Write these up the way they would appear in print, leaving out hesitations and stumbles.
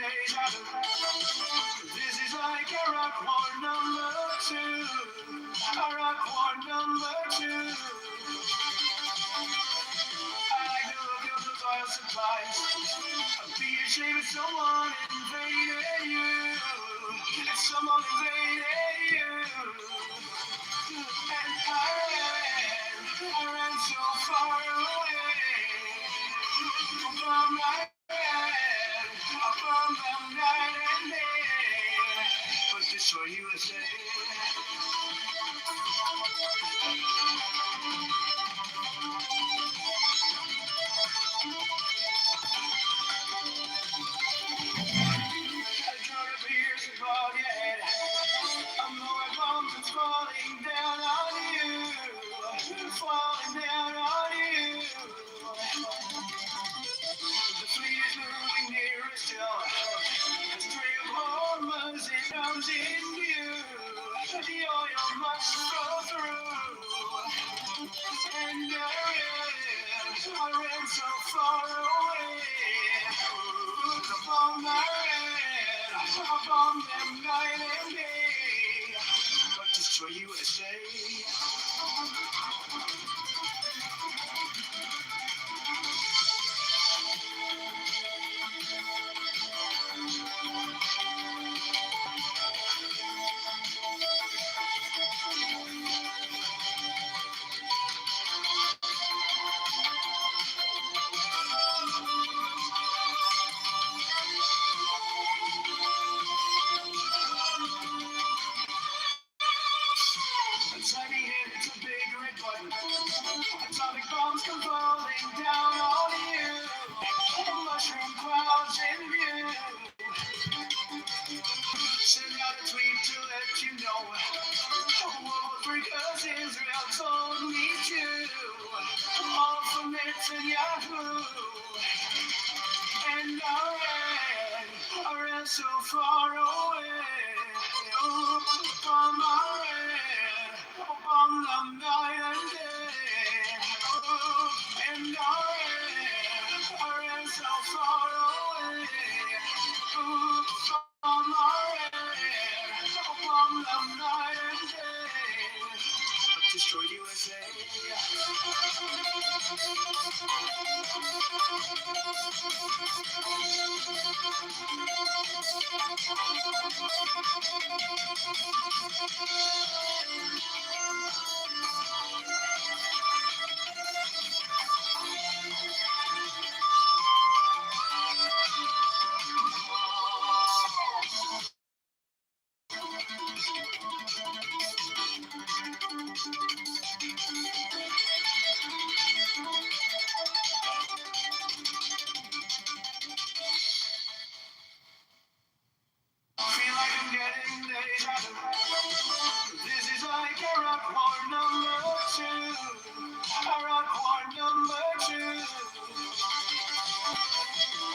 deja vu. This is like a rock war number two. A rock war number two. I like the look of those oil supplies. I'd be ashamed if someone invaded you. If someone invaded you. And I ran so far away from my head, from the night and day. But destroy USA. A drug appears above your head. A more bombs is falling down on you. Falling down on you. The fleet is moving nearer still. A stray of hormones it comes in view. The oil must flow through. And I ran so far away. Upon my head, upon them night and day. But destroy USA. A tiny hit, it's a big red button. Atomic bombs come falling down on you. Mushroom clouds in view. Send out a tweet to let you know. World War III 'cause Israel told me to. All from Netanyahu. And I ran so far away. From my head, from the night and day. And I ran so far away. From my head, from the night and day. Destroy USA. Feel like I'm getting deja vu. This is like a rock war number two. A rock war number two.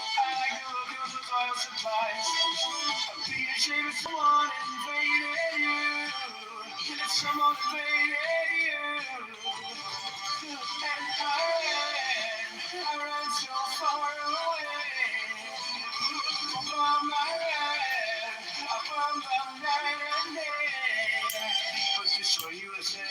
I like the look of those oil supplies. I'd be ashamed if someone invaded you. If someone invaded you. And I ran so far away from my head, from the night and day. But destroy USA.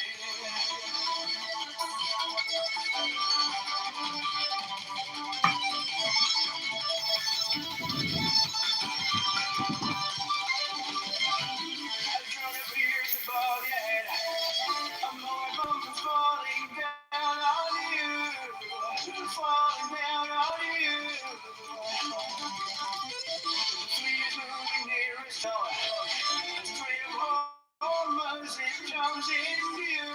A drone appears above your head. A more bomb is falling down on you. Falling down on you. The fleet is moving nearer still. A stray of hormones it comes in view.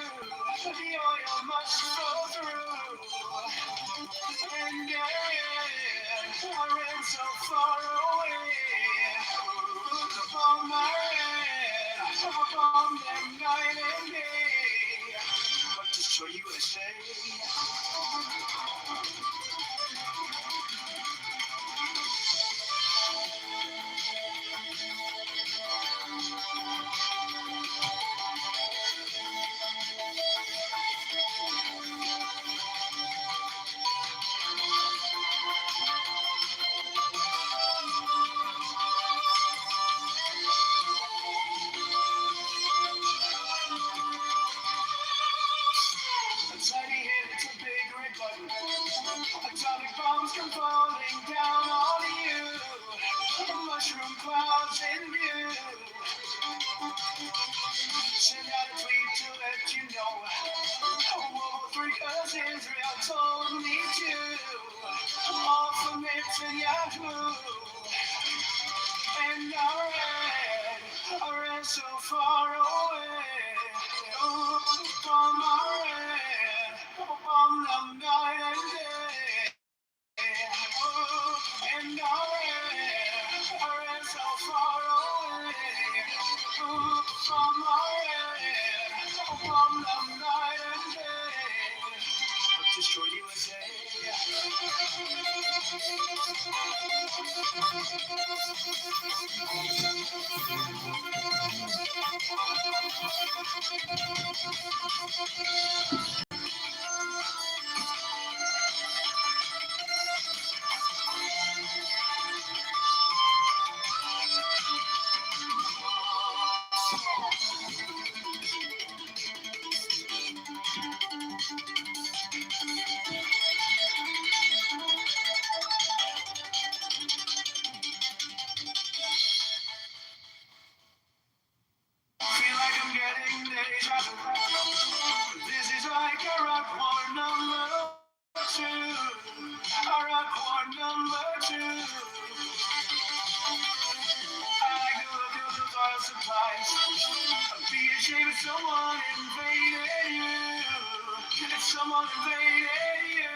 The oil must flow through. And I ran so far away. Upon my head, upon them night and day. But destroy USA. Yahoo. And I ran so far away. Oh, from our end, from the night and day. Oh, and I ran so far away. Oh, from our end, from the night and day. Destroy USA. Feel like I'm getting deja vu. This is like a rock war number two. A rock war number two. I like the look of those oil supplies. I'd be ashamed if someone invaded you. If someone invaded you.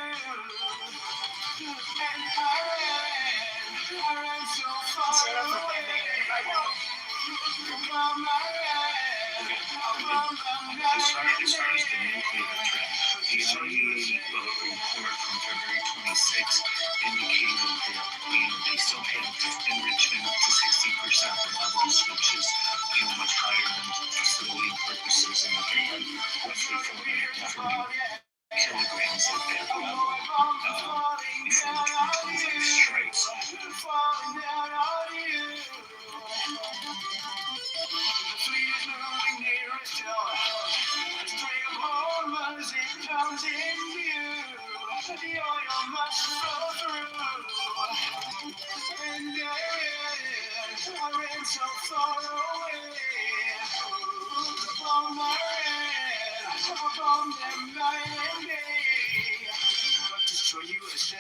And I ran so far away. As far as the nuclear threat, the IAEA report from February 26 indicated that they still had enrichment up to 60% levels, which is much higher than for civilian purposes, and that they had roughly 440 kilograms at that level before the 2025 strikes. The fleet is moving nearer still. The string of hormones, it comes in view. The oil must flow through. And I ran so far away. From my head, from them night and day. But destroy USA.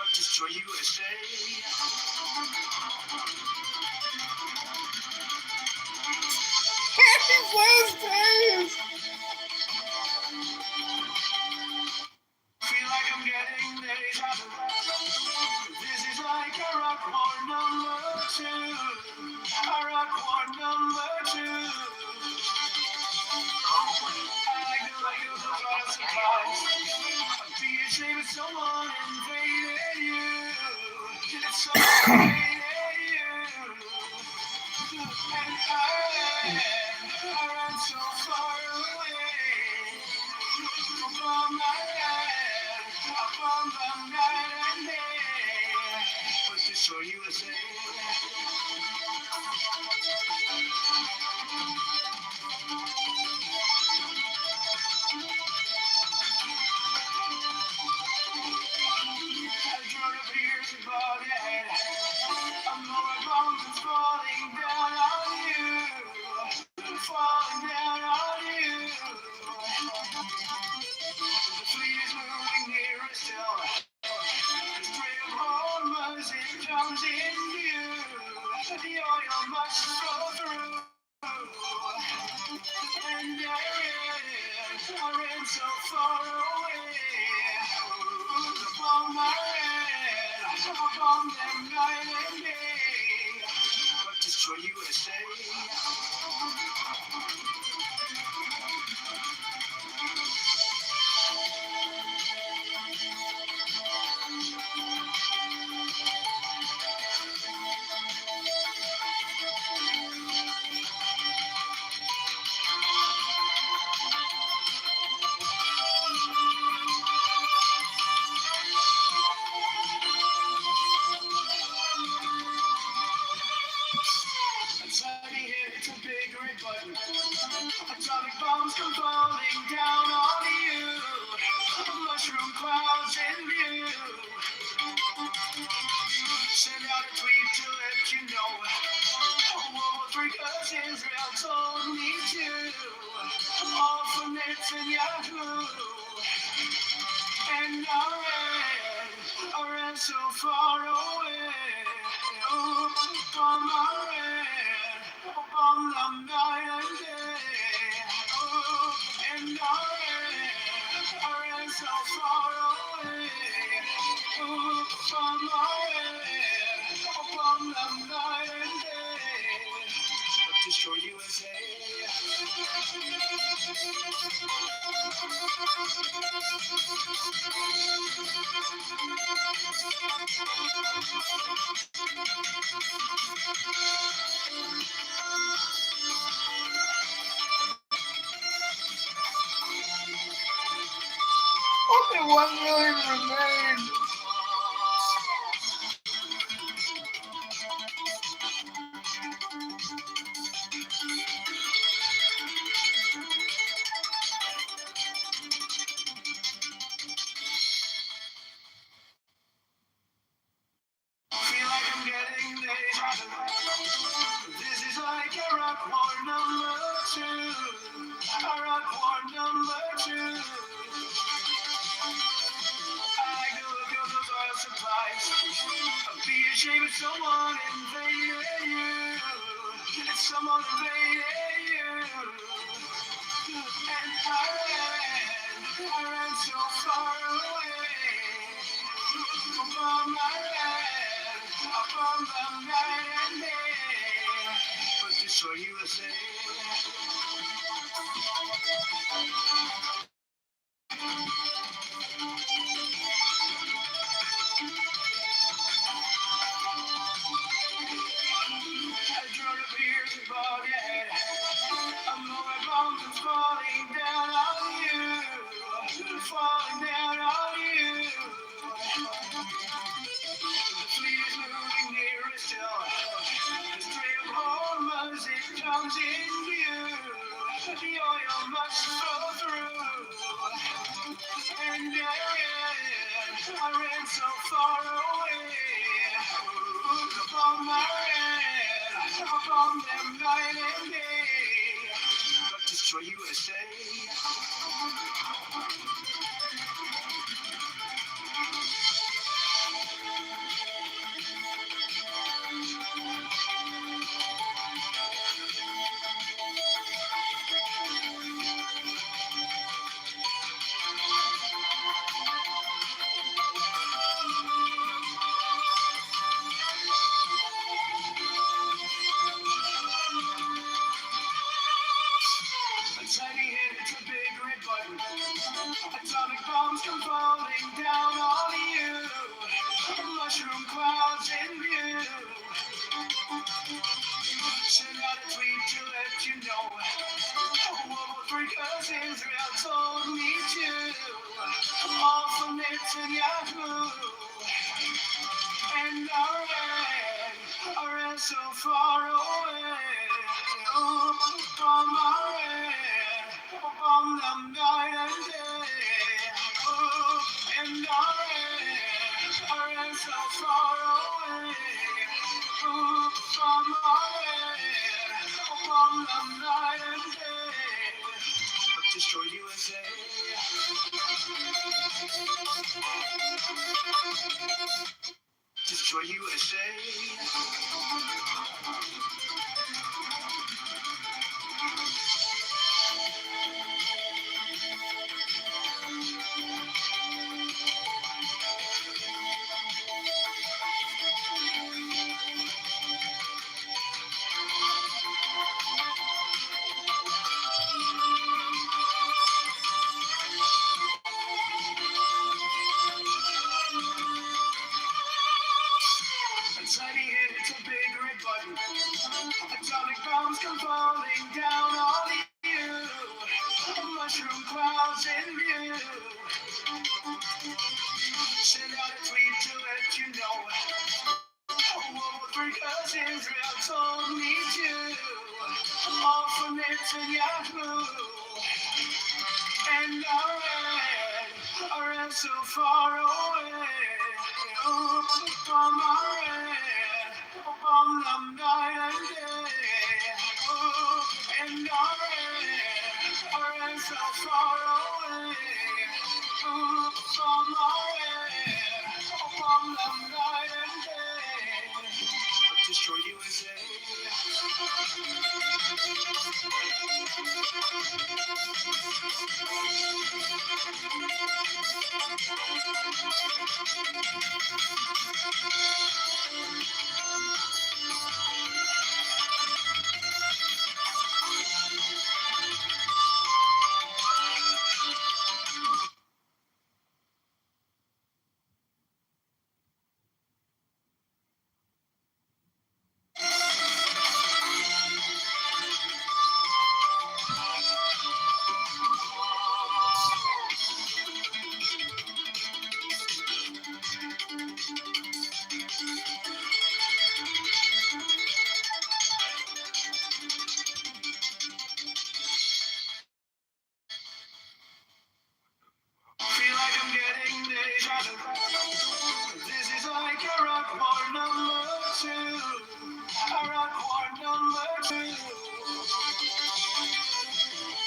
Destroy USA. Feel like I'm getting deja vu. This is like a rock war number two. A rock war number two. I like the look of those oil supplies. I'd be ashamed if someone invaded you. If someone invaded you. And I ran so far away. From my head, from the night and day. But destroy USA. A drug appears above your head. A more bombs is falling down on you. Falling down on you. The fleet is moving nearer still. The string of hormones, it comes in view. The oil must flow through. And I ran so far away. From my head, bomb them night and day, but destroy USA. Tiny hits a big red button. Atomic bombs come falling down on you. Mushroom clouds in view. Send out a tweet to let you know. World War III 'cause Israel told me to. All for Nets and Yahoo. And I ran so far away. Oh, from I ran, from the night and day. Oh, and I ran so far away. Oh, from I ran, from the night and day. Destroy USA. Only 1 million remain. Feel like I'm getting deja vu. This is like a rock war #2. A rock war #2. I like the look of those oil supplies. Be ashamed if someone invaded you. If someone invaded you. And I ran so far away. From my land, from the night and day. But destroy USA. A drone appears above your head. A moment bomb comes falling down on you. Falling down on you. The fleet is moving nearer still. The Strait of Hormuz, it comes in view. The oil must flow through. And I ran so far away. From my ran, from them night and day. But destroy USA. A tiny hit, it's a big red button. Atomic bombs come falling down on you. Mushroom clouds in view. Send out a tweet to let you know. World War III 'cause Israel told me to. All for Nets and Yahoo. And I ran so far away. Oh, from I ran, from the night and day. Oh, and I ran so far away. Oh, from I ran, from the night and day. But destroy USA. Destroy USA. come falling down on you. Mushroom clouds in view. Send out a tweet to let you know. What three cousins real told me to. All from it to Yahoo. And I ran so far away. Oh, from from the night and day. Oh, and I ran so far away. Oh, from the night and day. Destroy USA. Feel like I'm getting deja vu. This is like a rock war #2. A rock war #2.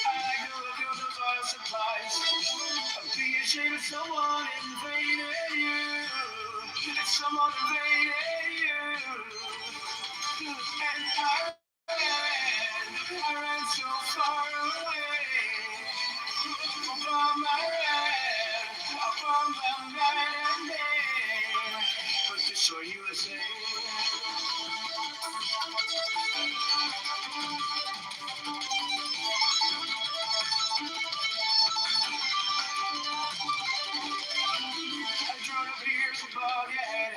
I like the look of those oil supplies. Be ashamed if someone invaded you. If someone invaded you. And I ran so far away. From the night and day. But destroy USA. A drone appears above your head.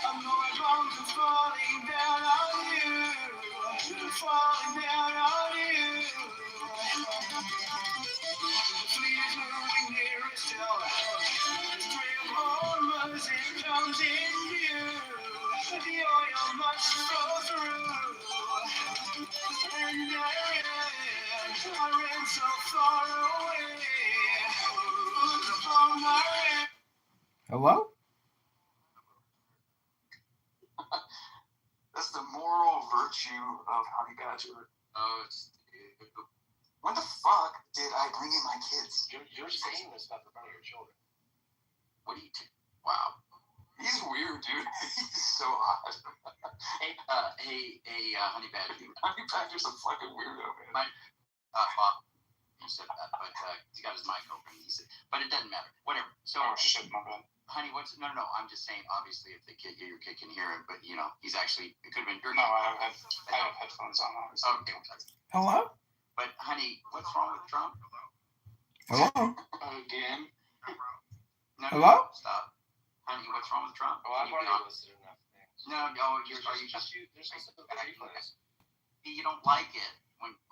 I'm going bombs and falling down on you. Falling down on you. The fleet is moving nearer still. The stray of hormones, it comes in view. The oil must flow through. And I ran so far away. From my Hello? That's the moral virtue of Honey Badger. Oh, When the fuck did I bring in my kids? You're saying this stuff in front of your children. what do you do? Wow. He's weird, dude. He's so hot. Hey, Honey Badger. Honey Badger's a fucking weirdo, man. Bob, you said that, but he's got his mic open. He said, but it doesn't matter. Whatever. So, Oh shit, my bad. Honey, no. I'm just saying. Obviously, if your kid can hear it, but he's actually. It could have been. No, I have headphones on. Obviously. Okay. Hello? But honey, what's wrong with Trump? Hello? Again? No, Hello? Stop. Honey, what's wrong with Trump? Oh, I've Can you be already honest? listed enough things. No, are you just There's some replays. you don't like it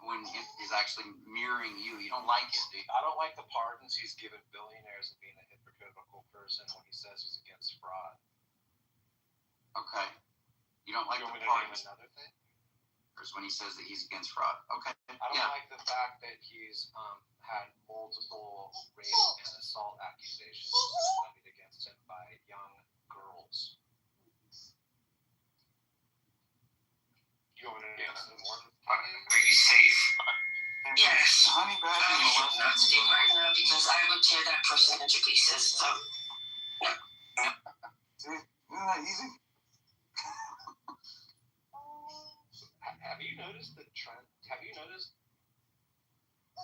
when it is actually mirroring you. You don't like it, do you? I don't like the pardons he's given billionaires and being a hypocritical person when he says he's against fraud. Okay. You don't like You the want me to name part another thing? when he says that he's against fraud. Okay. I don't Yeah. like the fact that he's had multiple rape and assault accusations levied against him by young girls. You want me to name some more? Are you safe? Yes. Honey Badger I molested should not me speak when I right was now 15. because I would tear that person into pieces. So, See? Isn't that easy? Have you noticed the trend? Have you noticed?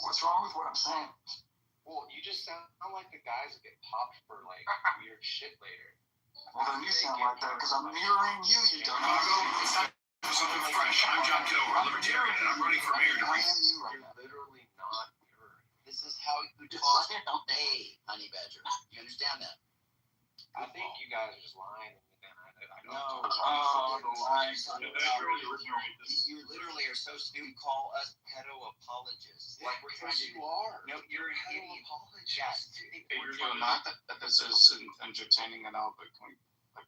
What's wrong with what I'm saying? Well, you just sound like the guys that get popped for like weird shit later. Well, then you sound like that because I'm mirroring you, you dumbass. It's time for something fresh. I'm John Kitover, libertarian, and I'm running for mayor to I bring. am you right You're now. literally not mirroring. This is how you Yes, talk. I am. Hey, Honey Badger. You understand that? I think you guys are just lying. And I don't. No. Oh, the lines. You literally are so stupid. You call us pedo apologists. Like we're trying to. You are. No, you're an idiot. Yes. Not that this is entertaining and all, but can we,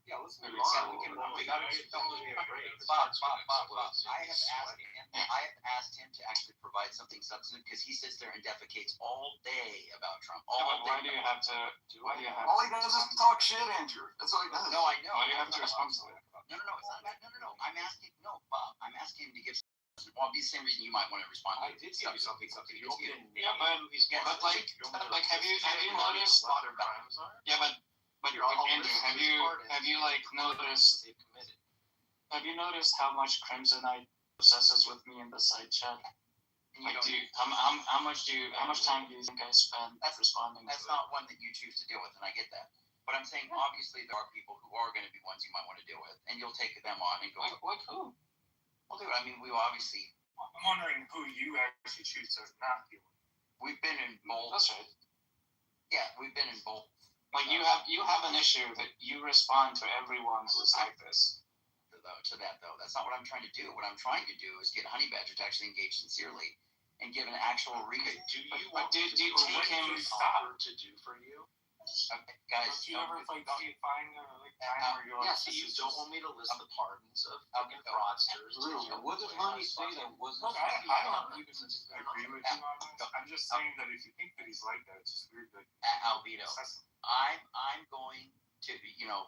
Yeah, let's move Maybe on. We gotta get. Don't be afraid. Bob. I have asked him to actually provide something substantive because he sits there and defecates all day about Trump. All why day. do you have to? Why do you have? All he does is talk shit, Andrew. That's all he does. No, I know. Why do you have to respond to that? No, it's not that. No. I'm asking. No, Bob. I'm asking him to give. Well, it'd be the same reason you might want to respond. I did give you something. You don't get Yeah, but like, have you noticed? a lot of crimes are? Yeah, but Andrew, have you like noticed? They've committed. Have you noticed how much Crimsonite obsesses with me in the side chat? Like, how much time do you think I spend responding? That's to it? not one that you choose to deal with, and I get that. But I'm saying, obviously, there are people who are going to be ones you might want to deal with, and you'll take them on and go. Like who? Well, dude, I mean, we obviously. I'm wondering who you actually choose to not deal with. We've been in both. That's right. Yeah, we've been in both. Like you have an issue that you respond to everyone who's like this. To that though, that's not what I'm trying to do. What I'm trying to do is get Honey Badger to actually engage sincerely and give an actual reason. Do you But want do you take him? offer to do for you? Guys, Do you ever find time where you're like, Yes, you don't want me to list the pardons of fucking fraudsters. What did Honey say that wasn't? look, I don't even agree with you on this. I'm just saying that if you think that he's like that, it's just weird that Albedo, I'm going to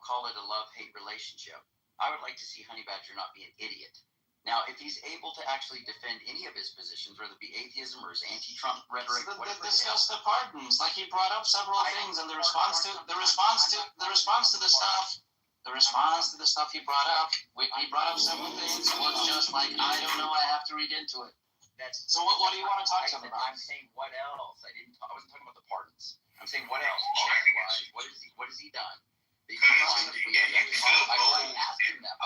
call it a love-hate relationship. I would like to see Honey Badger not be an idiot. Now, if he's able to actually defend any of his positions, whether it be atheism or his anti-Trump rhetoric, whatever. Discuss the pardons. Like he brought up several things, and the response to the stuff he brought up, he brought up several things. Was just like, I don't know, I have to read into it. That's So what do you want to talk to him about? I'm saying what else? I wasn't talking about the pardons. I'm saying what else? Policy-wise, what has he done? I already asked him that.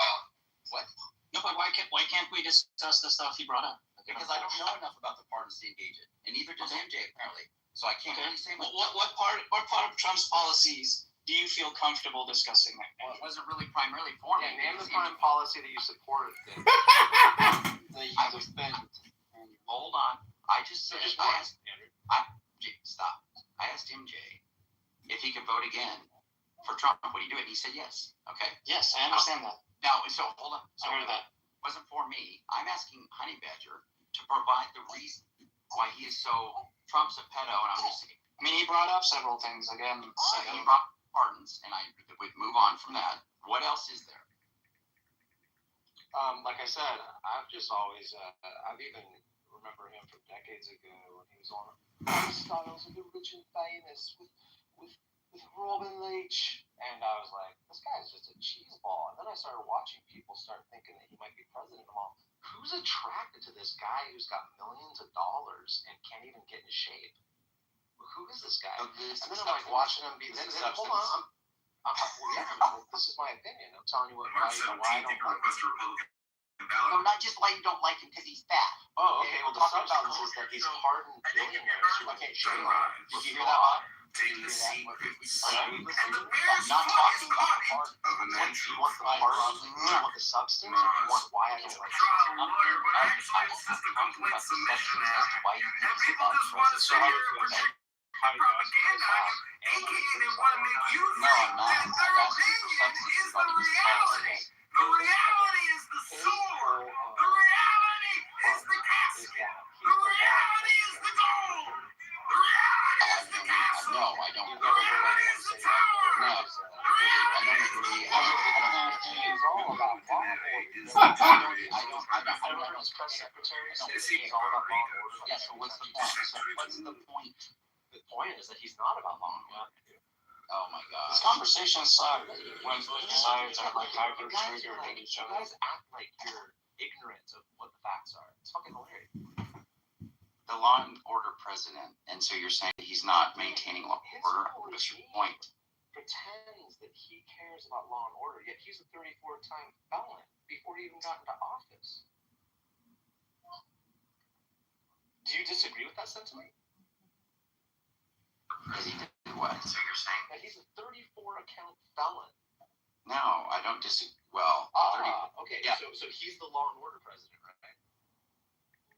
What? No, but why can't we discuss the stuff he brought up? Because I don't know enough about the pardons to engage it, and neither does MJ apparently. So I can't really say much. What part of Trump's policies do you feel comfortable discussing? Well, it wasn't really primarily for me. Name the foreign policy that you supported. I was hold on. I just said. Stop. I asked MJ if he could vote again for Trump. Would he do it? He said yes. Okay. Yes, I understand that. Now, so hold on. So I heard that. It wasn't for me. I'm asking Honey Badger to provide the reason why he is so Trump's a pedo, and I'm just saying. I mean, he brought up several things again. He brought pardons, and we'd move on from that. What else is there? Like I said, I've just always, I've even remember him from decades ago when he was on Styles of the Rich and Famous with Robin Leach, and I was like, this guy's just a cheeseball. And then I started watching people start thinking that he might be president. I'm all, who's attracted to this guy who's got millions of dollars and can't even get in shape? Who is this guy? And then I'm like watching him be this. Hold on, this is my opinion. I'm telling you why I don't like him. No, not just why you don't like him because he's fat. Oh, okay. Well, the substance is that he's pardoned billionaires who can't shave. Did you hear that, Bob? And the bears Not talking about the pardon. You want the pardon? You want the substance? Or you want why I don't like him? I'm talking about the substance as to why you think he's about president. propaganda, aka they want to make you No, I'm not. I'm asking for substance about his policies. The reality is the sword. The reality is the casket. The reality is the gold. The reality is the castle. No, I don't. The reality is the tower. No, I don't agree. It's all about law and order. I don't know his press secretary says he's all about law and order. Yeah, so what's the point? What's the point? The point is that he's not about law and order. Oh my God. This conversation sucks when sides are like hyper triggered at each You other. guys act like you're ignorant of what the facts are. It's fucking hilarious. The law and order president, and so you're saying he's not maintaining law and order? What's your point? Pretends that he cares about law and order, yet he's a 34-time felon before he even got into office. Do you disagree with that sentiment? Because he did what? So you're saying? That he's a 34-account felon. No, I don't disagree. Well, 30. Okay. Yeah. So he's the law and order president, right?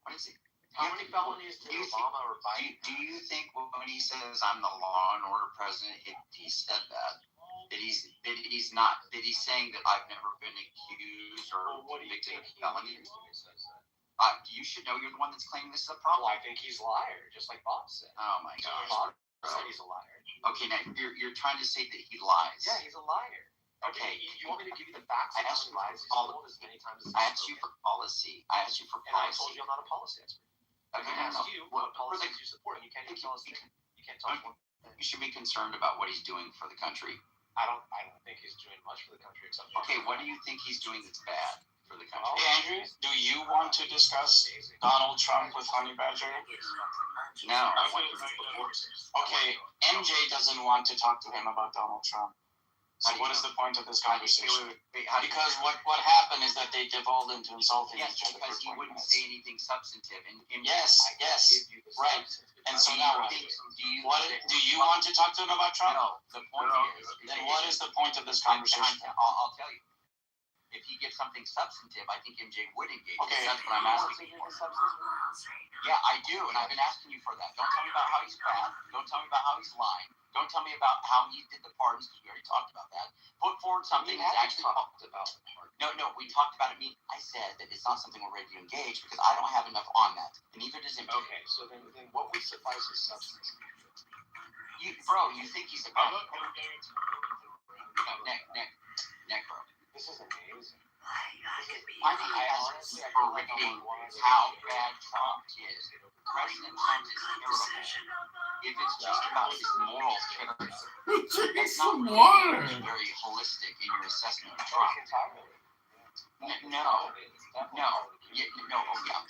What is he? How many felonies did Obama or Biden? Do you think when he says I'm the law and order president, if he said that he's not, that he's saying that I've never been accused or convicted of felonies? You should know. You're the one that's claiming this is a problem. Well, I think he's a liar, just like Bob said. Oh my gosh. Bob said he's a liar. Okay, now you're trying to say that he lies. Yeah, he's a liar. Okay. You want me to give you the facts? I asked you for as many times as I asked you for policy. I asked you for and I policy. told you I'm not a policy expert. Okay, I no. asked you what policies you support, and you can't even tell us. You can't tell us one. You should be concerned about what he's doing for the country. I don't think he's doing much for the country except. Okay, what do you think he's doing that's bad for the country? Andrew, do you want to discuss Donald Trump with Honey Badger? No. Okay, MJ doesn't want to talk to him about Donald Trump. So what is the point of this conversation? Because what happened is that they devolved into insulting each other because for 20 he wouldn't minutes. say anything substantive. And Yes, right. And so now, do you want to talk to him about Trump? No, the point is. Then what is the point of this conversation? I'll tell you. If he gets something substantive, I think MJ would engage. Okay. That's what I'm asking you for. Yeah, I do, and I've been asking you for that. Don't tell me about how he's bad. Don't tell me about how he's lying. Don't tell me about how he did the pardons, because we already talked about that. Put forward something that's actually talked about the pardon. No, we talked about it. I said that it's not something we're ready to engage because I don't have enough on that, and neither does MJ. Okay, so then what would suffice as substance? You think he's a bad? Nick, bro. This is amazing. I think that's predicting how bad Trump is. President Trump is terrible. If it's just about his moral character, that's not really very holistic in your assessment of Trump. No. Yeah,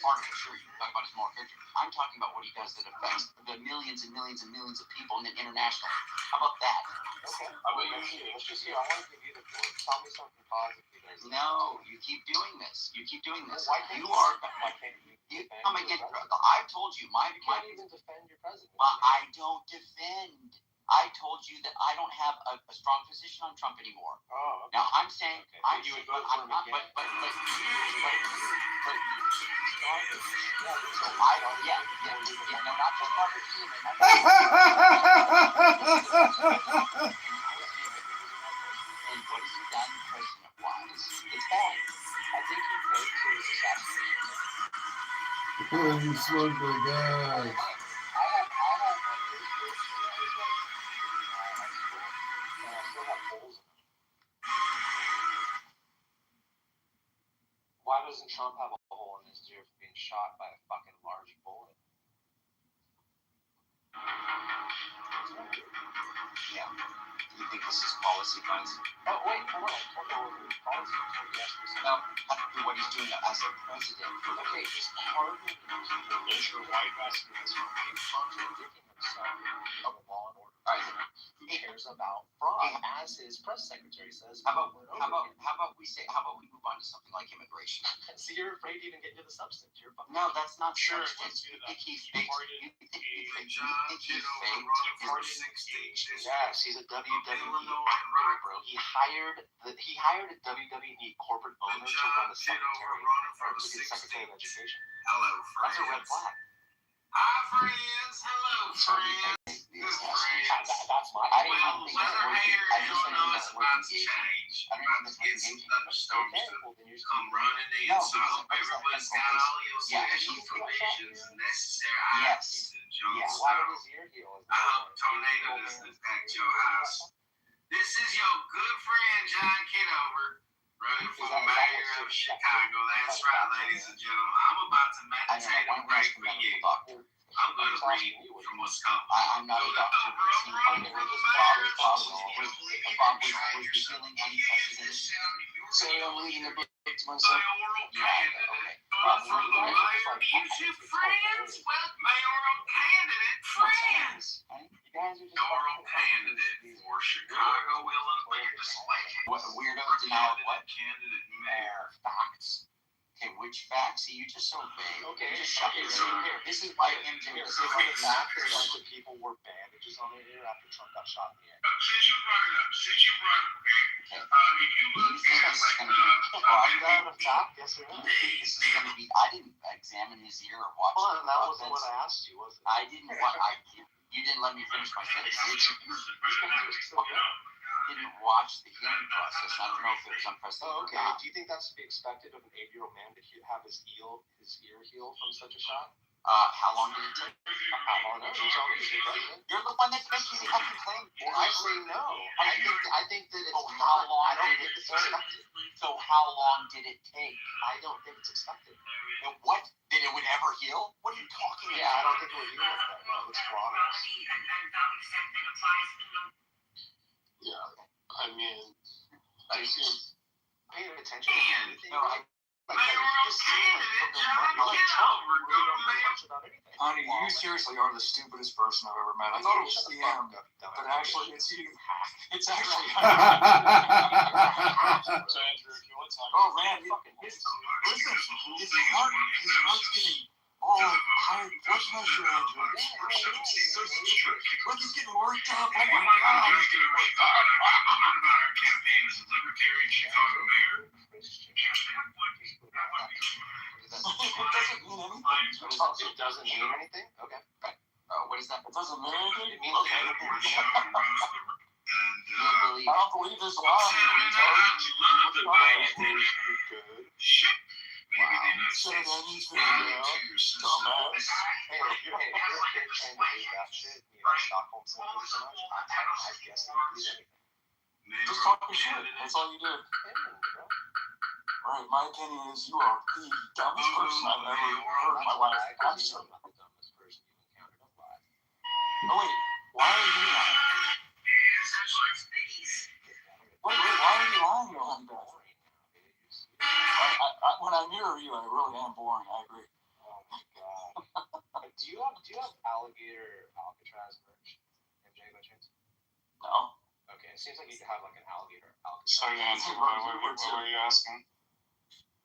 part of it, sure, you talk about his moral character. I'm talking about what he does that affects the millions and millions and millions of people and internationally. How about that? Okay. Let's just hear. I want to give you the floor. Tell me something positive. No, you keep doing this. Why can't you come against. I've told you you can't even defend your president. I don't defend. I told you that I don't have a strong position on Trump anymore. Oh, okay. Now I'm saying You would vote for him again. But so I don't. Yeah. No, not just Robert Human. And what has he done president-wise? It's bad. I think he faked his assassination. You smoke the gas. I have my newspapers when I was like in high school, and I still have holes in them. Why doesn't Trump have a hole in his ear for being shot by a fucking large bullet? Yeah. Do you think this is policy, guys? Oh, wait, hold on. I'll go over his policy. Yes, No, what he's doing as a president. okay, he's pardoning people. Your white basketball. He's contradicting himself of the law and order. All right. He cares about fraud, as his press secretary says. How about we move on to something like immigration? See, you're afraid to even get into the substance. You're fucking. No, that's not Sure, substance. let's do You that. think he He faked? pardoned You think a he John faked? Kitover running for 16th district. Yes, he's a WWE Illinois actor, bro. He hired a WWE corporate owner to run the Kitover secretary, running for or the to be secretary of 16th district. education. Hello, That's a red friends. flag. Hi, friends. Hello, friends. That's my. I didn't Well, think weather that here I in just think Illinois that's is about to engaging. change. I We're don't about to think get that's some engaging. thunderstorms Okay, to well, then you're come running in. No, So I hope because everyone's got all your Yeah, special he's- provisions and necessary Yes. items to jump Yes. Why start. did his ear heal? I hope tornado doesn't impact your house. This is your good friend John Kitover, running for the mayor of Chicago. That's right, ladies and gentlemen. I'm about to I know. meditate Why and don't we pray ask for the you. medical doctor? I'm going to read from what's called. I'm not a doctor, but see, I'm Bob running for the was mayor of feeling unprecedented. So I'm reading the book to myself. Mayoral candidate. For the mayor, YouTube friends? Well, mayoral candidate friends. You guys are just Mayoral candidate for Chicago, Illinois legislature. What weirdos now? What? Candidate mayor. facts. Okay, which facts? See, you're just so vague. Okay, You just shut okay, your so mouth. here. This is why MJ Here, was so so the fact that a bunch of people wore bandages on their ear after Trump got shot in the head. Since you brought it up, okay, if you Do you look think at this is like going to be that a fact? Yes or no? This is going to be. I didn't examine his ear or watch. Well, that wasn't what I asked you, was it? I didn't. You didn't let me finish my sentence. Didn't watch the healing process. I don't know if it was unprecedented. Oh, okay. Do you think that's to be expected of an 8-year-old man to have his ear heal from such a shot? How long did it take? I don't know. You tell me. You're the one that's making the fucking claim. Well, I say no. I think that it's how long I don't did think it it's expected. So how long did it take? I don't think it's expected. And what? That it would ever heal? What are you talking about? Yeah, I don't think it would heal like that. No, it's progress. Yeah, I mean, Paying attention to anything. No, Honey, you seriously are the stupidest person I've ever met. I thought it was CM, but actually it's you. It's actually. Oh man, listen, his heart's getting high blood pressure, Andrew. Look, he's getting worked up. Oh my God. Our campaign as a libertarian Chicago mayor. It doesn't mean anything? Okay. What is that? It doesn't mean anything? It means Okay. I don't believe this law. Hey, if you're trying to read that shit, Stockholm Syndrome so much, I guess they would believe anything. Just talk your shit. That's all you do. Right, my opinion is you are the dumbest person I've ever heard in my life. I'm sorry. Not the dumbest person you've encountered in life. Oh wait, why are you lying? Wait, why are you lying to him, Beth? When I mirror you, I really am boring. I agree. Oh my god. Do you have alligator Alcatraz merch, MJ, by chance? No. Okay, it seems like you could have like an alligator Alcatraz. sorry, Andrew, what were you asking?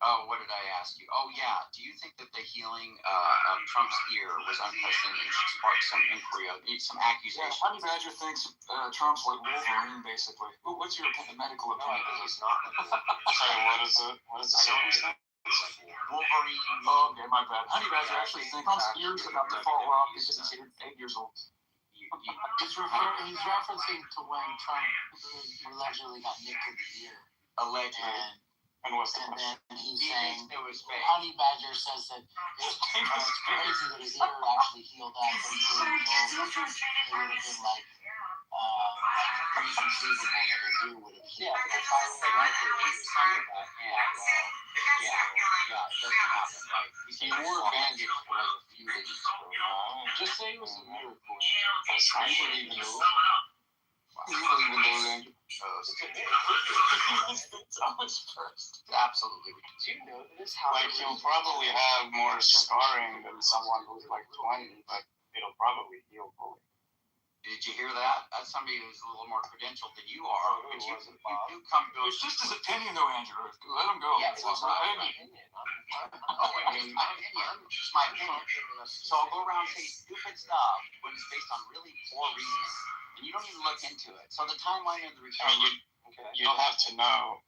Oh, what did I ask you? Oh, yeah. Do you think that the healing of Trump's ear was unprecedented and should spark some inquiry, some Yeah, accusations? Honey Badger thinks Trump's like Wolverine, basically. What's your medical No, opinion? he's not. Sorry, what is it? What is the circumstance? Wolverine. Oh, okay, my bad. Honey Badger actually thinks Trump's ear's about to fall off because he's 8 years old. He's referencing to when Trump allegedly got nicked in the ear. Allegedly. And what's the And question? then he's saying, It was fake. Honey Badger says that it's crazy that his ear actually healed up from 2 years old. It would have been like inconceivable that his ear would have Yeah, healed. it's highly unlikely that he's coming back. Yeah, it doesn't happen, right? He wore a bandage for like a few days. Just say it was a miracle. That's not what you do. You believe in those, Andrew? Absolutely. Do you know this? How Like, he'll probably have more scarring than someone who's like 20, but it'll probably heal fully. Did you hear that? That's somebody who's a little more credentialed than you are. Who But was it, Bob? you come to It's just his opinion, though, Andrew. Let him go. Yeah, It's it's his not my opinion. opinion. Just my opinion. So I'll go around and say stupid stuff when it's based on really poor reasoning. And you don't even look into it. So the timeline of the I recovery. mean, you'd have to know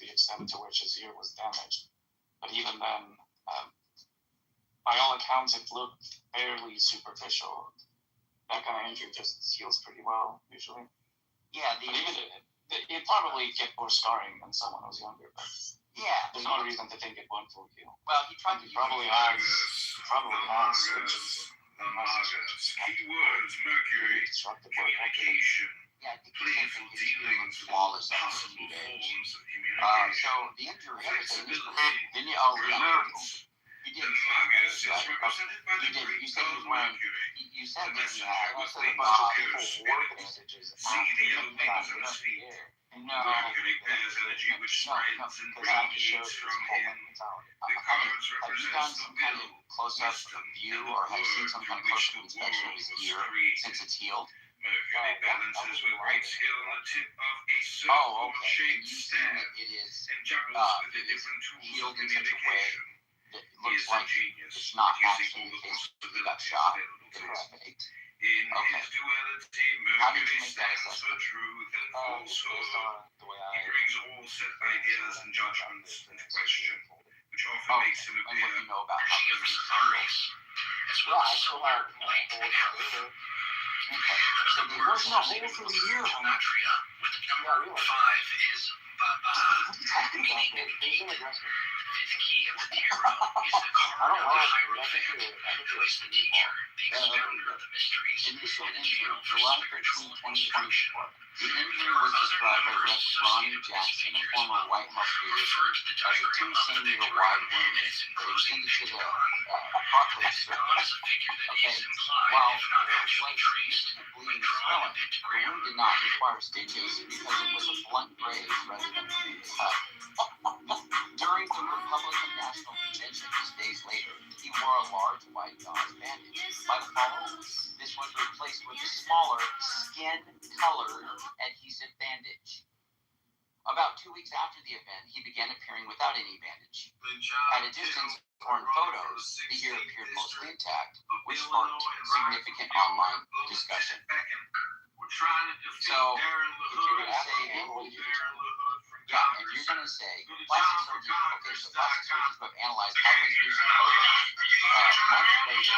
the extent to which his ear was damaged. But even then, by all accounts, it looked fairly superficial. That kind of injury just heals pretty well, usually. Yeah, But even it'd probably get more scarring than someone who's younger. But yeah. there's no reason to think it won't fully heal. Well, he tried to He probably has switches. Keywords, Mercury, Constructive work. communication, Yeah, I think playful dealings with flawless possible on 2 days. forms of So communication. the injury. Flexibility, Didn't you? Oh, yeah. resilience. You The didn't. Magus is Right. represented by the You did. Greek You said he was god wearing. Mercury. You said The that he messenger had was a linked bunch to of Kyo's people war spirits. bandages See the after openings got on up his in feet. the air. No, Mercury bears energy which spreads and because that just shows radiates his from full him. mentality. The cards Have you represent done the some kind will, of close-up wisdom, view and the or have seen word some through kind of which close-up the inspection of world his was ear created. since it's healed? Mercury balances with great skill on the tip of a Oh, circle okay. And shaped you've seen staff that it is and juggles with the it is different tools of healed in such a way communication. that it He looks is a like genius, it's not using actually all the the case that he got possibilities shot. available It to was him. faked. In Okay. his duality, How did you Mercury make that stands for truth and Just based falsehood. on the way He brings all set ideas and judgments into question, which often makes him And what appear you know about how King of things Safaris, as well I as still solar, have light, and air. Okay. So the There's words no of hole for the year, honey. gematria with the number 5 is Baba, meaning He's gonna address me. fifth key of the tarot is the card of the Hierophant, who is the teacher, the expounder of the mysteries, and the channel for spiritual instruction. The injury was described by Rex Ronnie Jackson, a former white muscular, Refer to the as a diagram of the 2 centimeter picture, wide and wound its that enclosing extended to the pentagon. cartilage The pentagon is surface. a figure that Okay. is implied, While if not there actually was traced, significant when bleeding and drawing a swelling, the pentagram. wound did not require stitches because it was a blunt graze rather than a clean cut. During the Republican National Convention just days later, he wore a large white gauze bandage. By the fall, this was replaced with a smaller, skin-colored adhesive bandage. About 2 weeks after the event, he began appearing without any bandage. At a distance, or in photos, the ear appeared mostly intact, which sparked significant online discussion. So, if you're going to say, if you're going to say, plastic surgeons, okay, so plastic surgeons who have analyzed Highway's recent photos months later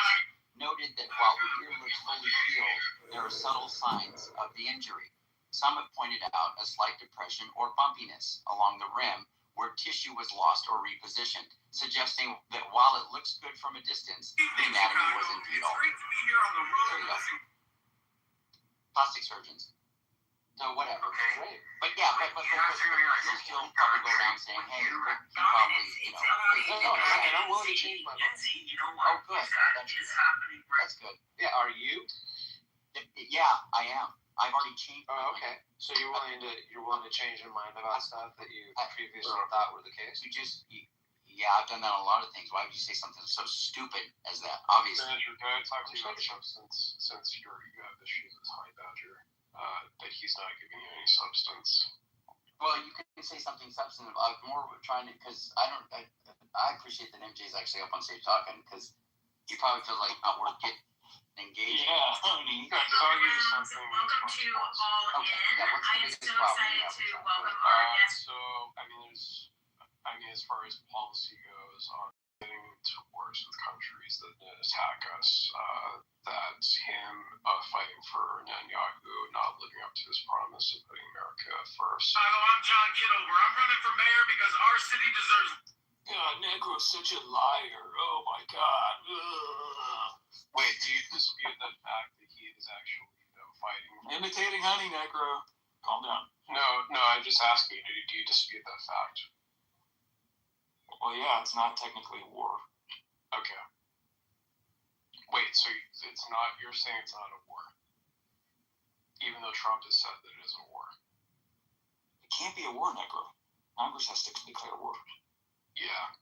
noted that while the ear looks fully healed, there are subtle signs of the injury. Some have pointed out a slight depression or bumpiness along the rim where tissue was lost or repositioned, suggesting that while it looks good from a distance, the anatomy was indeed altered. There you go. Plastic surgeons. So whatever. Great. But yeah, but you still probably go around saying, hey, he probably, And I'm willing to change my mind. oh, good. That's good. Yeah, are you? Yeah, I am. I've already changed. Oh, okay. So you're willing to change your mind about stuff that you previously thought were the case? Yeah, I've done that on a lot of things. Why would you say something so stupid as that? Obviously. Andrew, can I talk to you about substance since you have issues with Honey Badger? That he's not giving you any substance. Well, you can say something substantive. I'm more trying to, because I appreciate that MJ's actually up on stage talking, because he probably feels like not worth getting engaged. Yeah, honey. I'll give you something. Welcome to All Okay, In. yeah, what's the I am biggest so problem you excited have to with that? welcome our guest. So, as far as policy goes, getting to wars with countries that attack us, that's him fighting for Netanyahu not living up to his promise of putting America first. Hello, I'm John Kitover. I'm running for mayor because our city deserves. God, Negro's such a liar. Oh my God. Ugh. Wait, do you dispute the fact that he is actually fighting? Imitating Honey Negro. Calm down. No, I'm just asking you, do you dispute that fact? Well, yeah, it's not technically a war. Okay. Wait, so it's not, you're saying it's not a war? Even though Trump has said that it is a war. It can't be a war, Negro. Congress has to declare war. Yeah.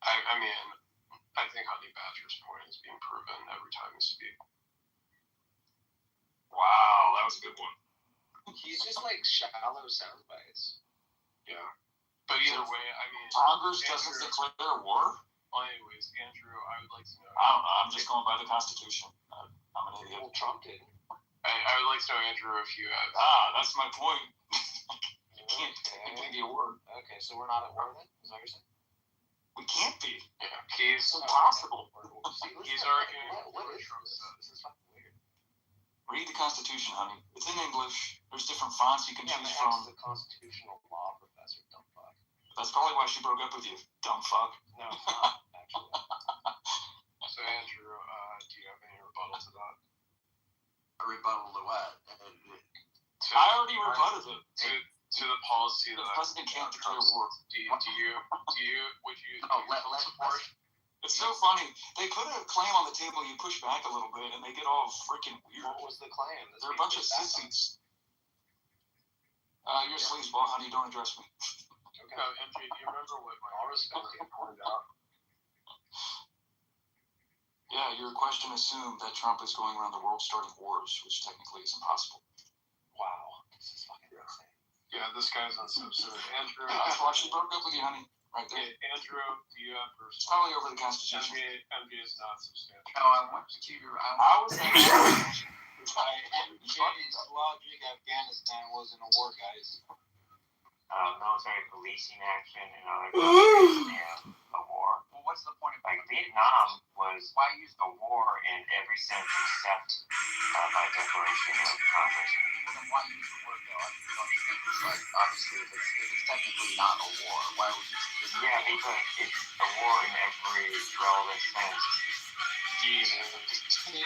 I mean, I think Honey Badger's point is being proven every time he speaks. Wow, that was a good one. He's just like shallow sound bites. Yeah. But either way, I mean... Congress doesn't declare war? Well, anyways, Andrew, I would like to know... I don't know. I'm just going by the Constitution. I'm an idiot. Well, Trump did. I would like to know, Andrew, if you have... That's my point. It can't technically be a war. Okay, so we're not at war then? Is that what you're saying? We can't be. Yeah, he's... It's impossible. He's arguing What for is Trump this? says. This is fucking weird. Read the Constitution, honey. It's in English. There's different fonts you can Yeah, choose my from. ex is a constitutional law professor, dumb fuck. That's probably why she broke up with you, dumb fuck. No, it's not, actually. So, Andrew, do you have any rebuttal to that? A rebuttal to what? I already rebutted it. To the policy The that... president can't declare war. would you support... It's so funny. They put a claim on the table, you push back a little bit, and they get all freaking weird. What was the claim? They're a bunch of sissies. You're a sleazeball, honey. Don't address me. Okay. No, MJ, do you remember what my... I'll respect it. Pointed out. Yeah, your question assumed that Trump is going around the world starting wars, which technically is impossible. Wow. This is fucking insane. Yeah, this guy's on some sort of Andrew. That's why she broke up with you, honey. Right there. Andrew, do you have It's probably over the Constitution. MJ is not substantial. No, I went to your. I was thinking. MJ's logic, Afghanistan wasn't a war, guys. Military policing action and other countries in a war. Well, what's the point of Like Vietnam was why use a war in every sense except by declaration of Congress. Well, then why use the word though? I don't you think it's like obviously if it's technically not a war, why would you? Yeah, because it's a war in every relevant sense. Jesus. You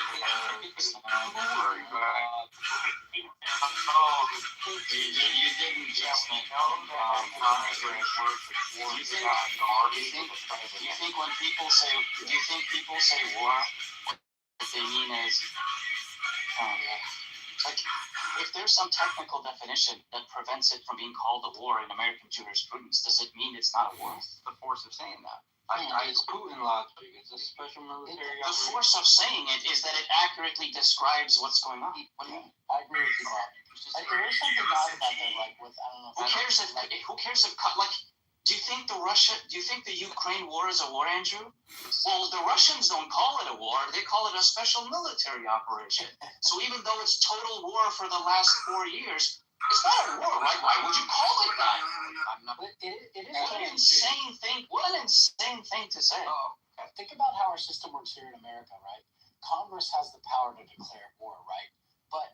didn't just make You think when people say, do you think people say war, what they mean is, like, if there's some technical definition that prevents it from being called a war in American jurisprudence, does it mean it's not a war? The force of saying that. It's Putin logic. It's a special military The operation. force of saying it is that it accurately describes what's going on. What do you mean? I agree with you, Bob. Like, there is something odd about that, like with I don't know. Who cares if like do you think the Ukraine war is a war, Andrew? Well, the Russians don't call it a war, they call it a special military operation. So even though it's total war for the last 4 years, it's not a war, right? Why would you call it that? It is What an insane thing! What an insane thing to say. Think about how our system works here in America, right? Congress has the power to declare war, right? But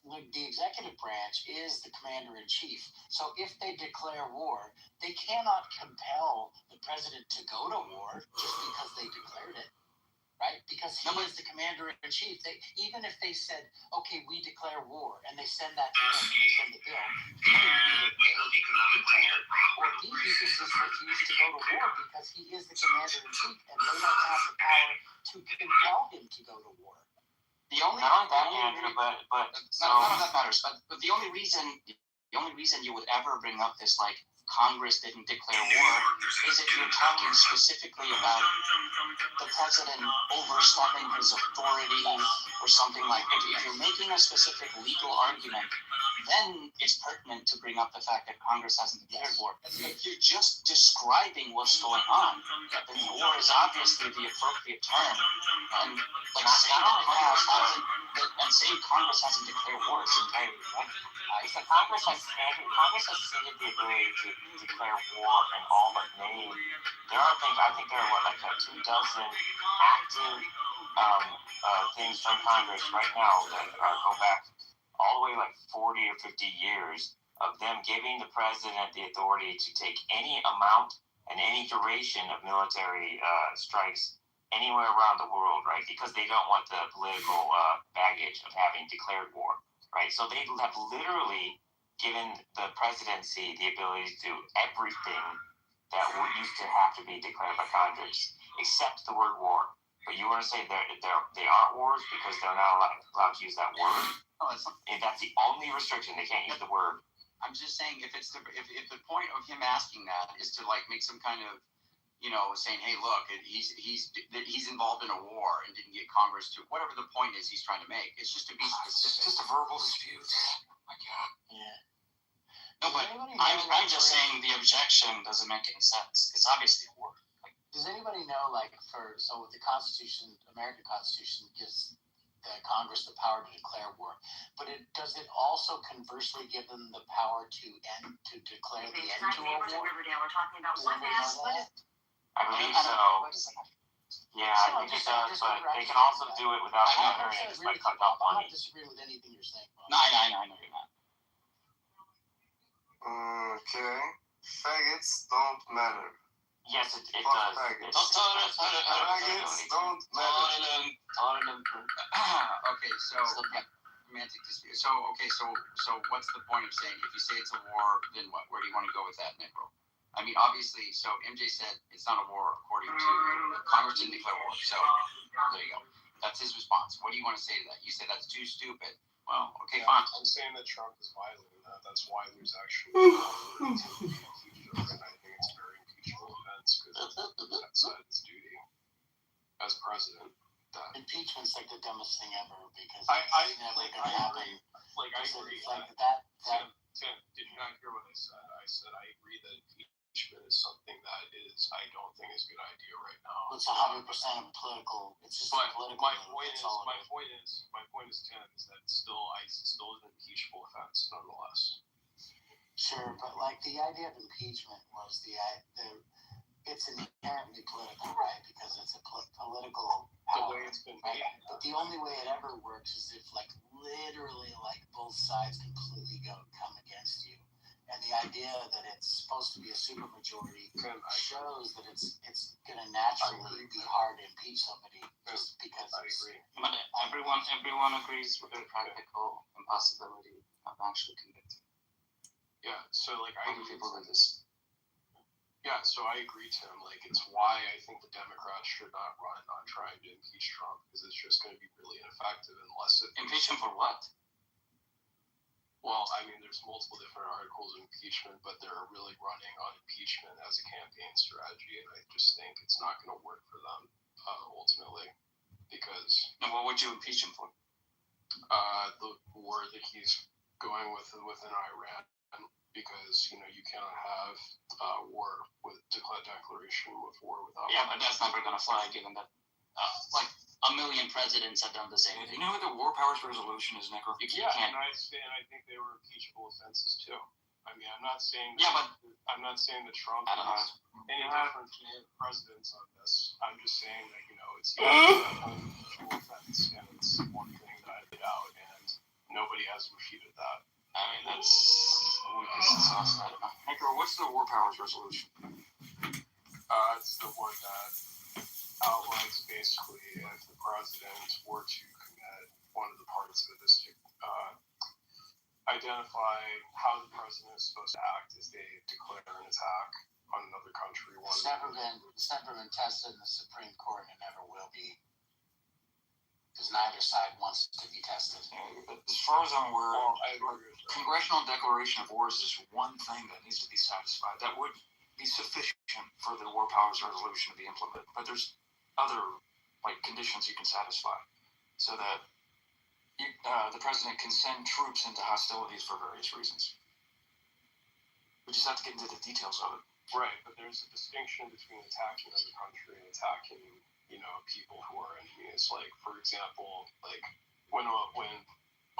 the executive branch is the commander-in-chief. So if they declare war, they cannot compel the president to go to war just because they declared it, right? Because he is the commander-in-chief. Even if they said, okay, we declare war, and they send that to him, and they send the bill, he can either or he can just refuse to go to war because he is the commander-in-chief, and they don't have the power to compel him to go to war. The only none of that matters. But the only reason you would ever bring up this like Congress didn't declare war is if you're talking specifically about the president overstepping his authority or something like that. If you're making a specific legal argument, then it's pertinent to bring up the fact that Congress hasn't declared war. If you're just describing what's going on, then war is obviously the appropriate term. And like saying Congress hasn't declared war is entirely wrong. Congress has ceded the ability to declare war in all but name. There are things, I think there are like 2 dozen active things from Congress right now that go back all the way like 40 or 50 years of them giving the president the authority to take any amount and any duration of military strikes anywhere around the world, right? Because they don't want the political baggage of having declared war, right? So they have literally given the presidency the ability to do everything that used to have to be declared by Congress, except the word war. But you want to say they aren't wars because they're not allowed to use that word? No, that's the only restriction. They can't use the word. I'm just saying if the point of him asking that is to like make some kind of, saying, hey, look, he's involved in a war and didn't get Congress to whatever the point is he's trying to make. It's just to be specific. It's just a verbal dispute. Oh my God. Yeah. No, but I'm just saying the objection doesn't make any sense. It's obviously a war. Does anybody know, so the Constitution, American Constitution gives the Congress the power to declare war, but does it also conversely give them the power to declare the end to a war? Riverdale, we're talking about one ass, I believe so. Yeah, I think it does, but they can also do it without monitoring it, just by cutting off I'm money. not disagreeing with anything you're saying, Bob. No, I know you're not. Okay. Faggots don't matter. Yes, it does. Faggots. Faggots don't matter. Okay, so romantic dispute. So what's the point of saying if you say it's a war, then what? Where do you want to go with that, Nick? I mean, obviously, so MJ said it's not a war according to Congress didn't declare war. So there you go. That's his response. What do you want to say to that? You say that's too stupid. Well, okay, fine. I'm saying that Trump is violating that. That's why there's actually and I think it's very impeachable offense because that's his duty as president. Impeachment's like the dumbest thing ever because I it's never agree. going to happen. I agree. Like that. Tim, did not hear what I said? I said I agree that impeachment is something that I don't think is a good idea right now. It's 100% political. It's just But a political. my point is, Tim, is that still is an impeachable offense nonetheless. Sure, but like the idea of impeachment was it's inherently political, right? Because it's a political The way it's been made. But the only way it ever works is if literally both sides completely come against you. And the idea that it's supposed to be a supermajority shows that it's going to naturally be hard to impeach somebody just because I agree. But everyone agrees with the practical impossibility of actually convicting. Yeah, so How do people do this? Yeah, so I agree, Tim. It's why I think the Democrats should not run on trying to impeach Trump, because it's just going to be really ineffective unless it. Impeach him for what? Well, I mean, there's multiple different articles of impeachment, but they're really running on impeachment as a campaign strategy, and I just think it's not going to work for them ultimately, because. And what would you impeach him for? The war that he's going within Iran. Because you cannot have war with declaration of war without. Yeah, but that's never going to fly, given that a million presidents have done the same Do thing. you know what the war powers resolution is, Nico? Yeah, and I think they were impeachable offenses too. I mean, I'm not saying. I'm not saying that Trump is any different from the presidents on this. I'm just saying that it's a impeachable offense, and it's one thing that I laid out, and nobody has refuted that. I mean, that's the weakest sauce. I don't know. Nico, what's the war powers resolution? It's the one that outlines basically if the president were to commit one of the parts of this to identify how the president is supposed to act if they declare an attack on another country. It's never been tested in the Supreme Court, and it never will be. Because neither side wants it to be tested. But as far as I'm aware, Well, congressional declaration of war is just one thing that needs to be satisfied. That would be sufficient for the war powers resolution to be implemented. But there's other conditions you can satisfy, so that the president can send troops into hostilities for various reasons. We just have to get into the details of it. Right, but there's a distinction between attacking another country and attacking people who are enemies. For example, when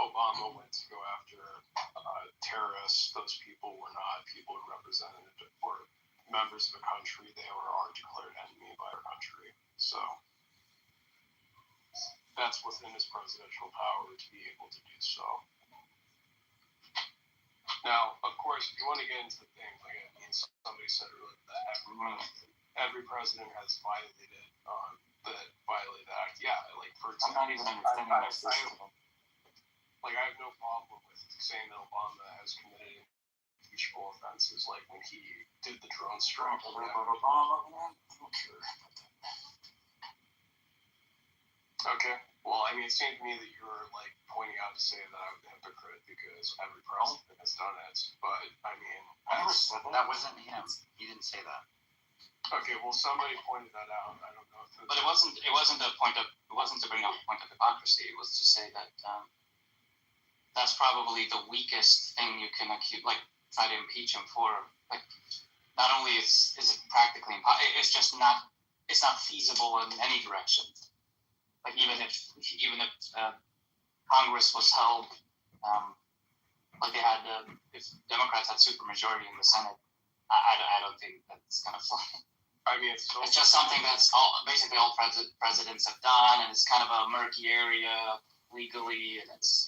Obama went to go after terrorists, those people were not people who represented or members of a country. They are declared enemy by our country. So that's within his presidential power to be able to do so. Now, of course, if you want to get into the thing, somebody said earlier that every president has violated the act. Yeah, for example, I'm not even understanding that system. I have no problem with saying that Obama has committed impeachable offenses, like when he did the drone strike. Okay. Well, I mean, it seemed to me that you were pointing out to say that I'm a hypocrite because every president has done it. But I mean, that wasn't him. He didn't say that. Okay. Well, somebody pointed that out. I don't know if. But it wasn't to bring up a point of hypocrisy. It was to say that that's probably the weakest thing you can try to impeach him for. Not only is it practically impossible, it's just not. It's not feasible in any direction. Even if Congress was held, they had, if Democrats had supermajority in the Senate, I don't think that's gonna fly. I mean, it's just something that's basically all presidents have done, and it's kind of a murky area legally, and it's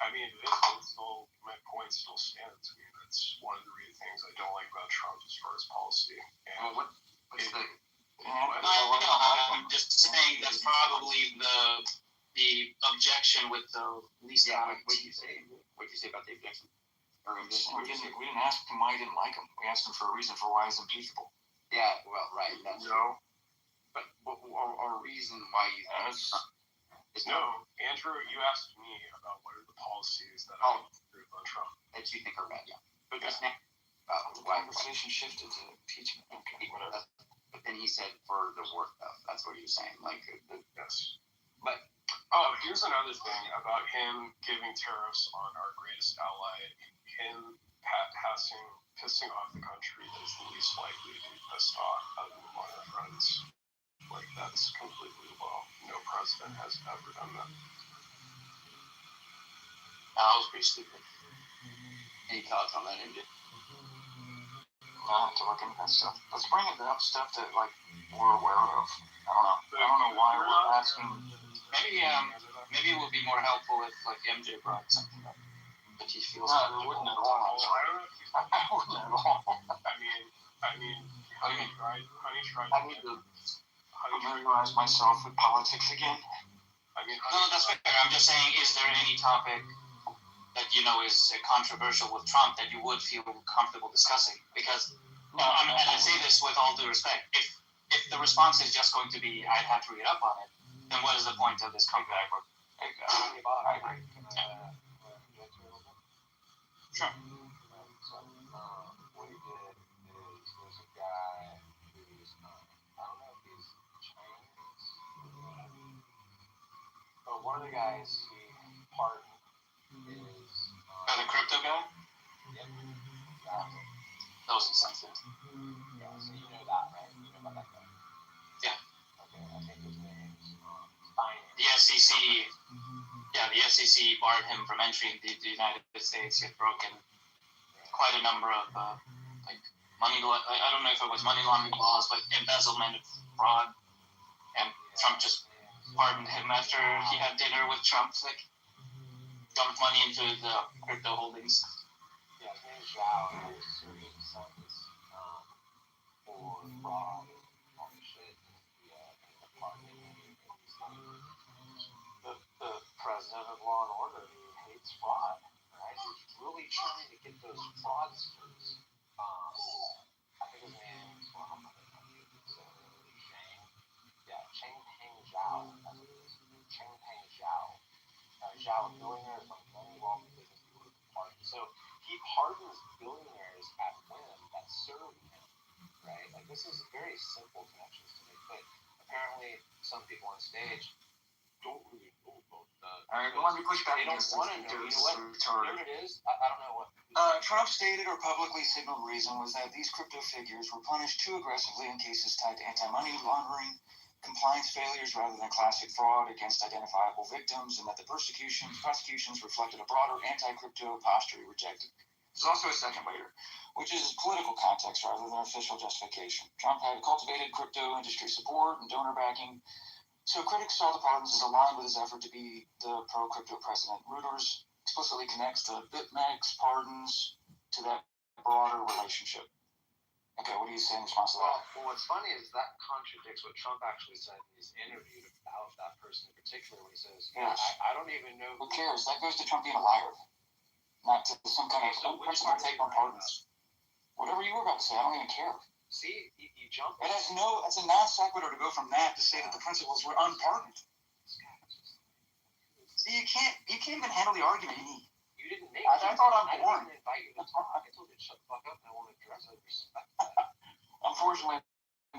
I mean, it's still, my point still stands. I mean, that's one of the real things I don't like about Trump as far as policy. And what's the? I'm just saying that's probably the objection with the least amount. What did you say? What did you say about the objection? We didn't ask him why he didn't like him. We asked him for a reason for why he's impeachable. Yeah, well, right. That's no. But or reason why you think no, Andrew, you asked me about what are the policies that I approve on Trump. That you think are bad, yeah. But Yeah. this next The conversation shifted to impeachment. Okay, whatever. But then he said for the war stuff. That's what he was saying. Yes. But Here's another thing about him giving tariffs on our greatest ally. Him pissing off the country that is the least likely to be pissed off other than our friends. Like, that's completely no president has ever done that. That was pretty stupid. Any thoughts on that, MJ? I'll have to look into that stuff. Let's bring it up stuff that, like, we're aware of. I don't know why we're asking. Maybe it would be more helpful if, like, MJ brought something up that he feels. No, it wouldn't at all. I wouldn't at all. I mean, Honey tried I need to familiarize myself with politics again. No, that's fair. I'm just saying, is there any topic that is controversial with Trump that you would feel comfortable discussing? Because, and I say this with all due respect, if the response is just going to be, I'd have to read up on it, then what is the point of this comeback? I agree. Sure. So, what he did is there's a guy who's, I don't know if he's Chinese, but one of the guys he pardoned is... The crypto guy? Yep. That was insensitive. Yeah, so you know that, right? You know about that guy? Yeah. Okay, I think his name is Binance. The SEC, the SEC barred him from entering the United States. He had broken quite a number of money law. I don't know if it was money laundering laws, but embezzlement, fraud, and Trump just pardoned him after he had dinner with Trump. Like, dumped money into the crypto holdings. Yeah, his name is Zhao, and he was serving sentence for fraud and all the shit. The pardon him. The president of Law and Order, he hates fraud, right? He's really trying to get those fraudsters. I think his name is Cheng Peng Zhao. That's what it is. Cheng Peng Zhao. Zhao, billionaire from many wealthy business people who pardon. So he pardons billionaires at whim that serve him, right? Like, this is very simple connections to make, but apparently some people on stage don't really know about that. All right, let me push back They don't against want to this. know. You know what? Whatever it is, I don't know what. Trump stated or publicly signaled reason was that these crypto figures were punished too aggressively in cases tied to anti-money laundering, compliance failures rather than classic fraud against identifiable victims, and that the prosecutions reflected a broader anti-crypto posture he rejected. There's also a second layer, which is political context rather than official justification. Trump had cultivated crypto industry support and donor backing, so critics saw the pardons as aligned with his effort to be the pro-crypto president. Reuters explicitly connects the BitMEX pardons to that broader relationship. Okay, what do you say in response to that? Well, what's funny is that contradicts what Trump actually said in his interview about that person in particular when he says, Yes. I don't even know. Who cares? That goes to Trump being a liar, not to some kind of principle take on pardons. Whatever you were about to say, I don't even care. See, you jumped. It's a non sequitur to go from that to say that the principles were unpardoned. See, you can't even handle the argument you need. You didn't make I thought I'm boring. I didn't invite you to talk. I told you to shut the fuck up, and I want to address it with respect. Unfortunately,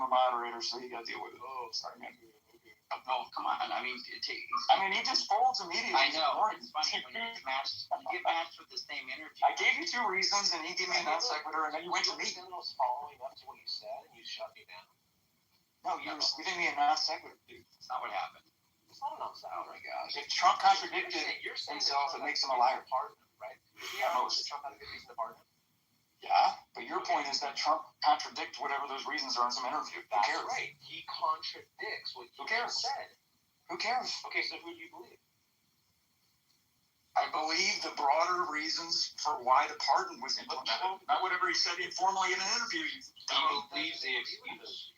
I'm a moderator, so you got to deal with it. Oh, sorry, man. No, come on. I mean, he just folds immediately. I know. It's funny when you get matched with the same energy. I gave you two reasons, and he gave me a non sequitur, and then you went to me. I was following up to what you said, and you shut me down. No, you were giving me a non sequitur, dude. That's not what happened. It's not a non-sequitur. Oh my gosh. If Trump contradicted you're saying himself, it makes him a liar. Pardon him, right? Yeah, Trump had a good reason to pardon him. Yeah, but your point is that Trump contradicts whatever those reasons are in some interview. Who cares? That's right. He contradicts what you said. Who cares? Okay, so who do you believe? I believe the broader reasons for why the pardon was implemented, not whatever he said informally in an interview. He believes the excuse.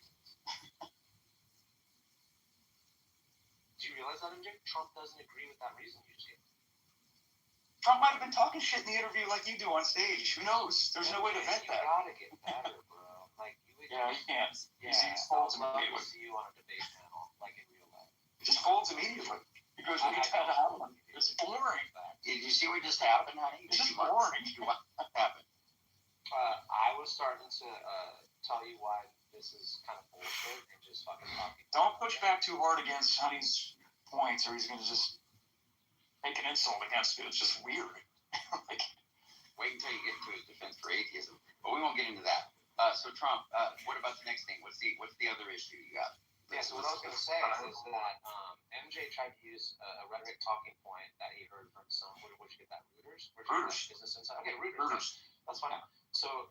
Do you realize that, MJ? Trump doesn't agree with that reason usually. Trump might have been talking shit in the interview like you do on stage. Who knows? There's no way to vet that. You gotta get better, bro. Like, you can't. Yeah, he just folds I'd love immediately. to see you on a debate panel, like in real life. He just folds immediately. Because we can't have one. It's boring. Did you see what just happened, honey? It's just boring. What happened? I was starting to tell you why this is kind of bullshit and just fucking talking. Don't push back too hard against Honey's points, or he's going to just make an insult against it. It's just weird. Like, wait until you get to his defense for atheism, but we won't get into that. So Trump, what about the next thing? What's the other issue you got? Yeah, so what I was going to say is that MJ tried to use a rhetoric talking point that he heard from some. Where'd you get that? Reuters. Business Insider. Okay, Reuters. That's fine. So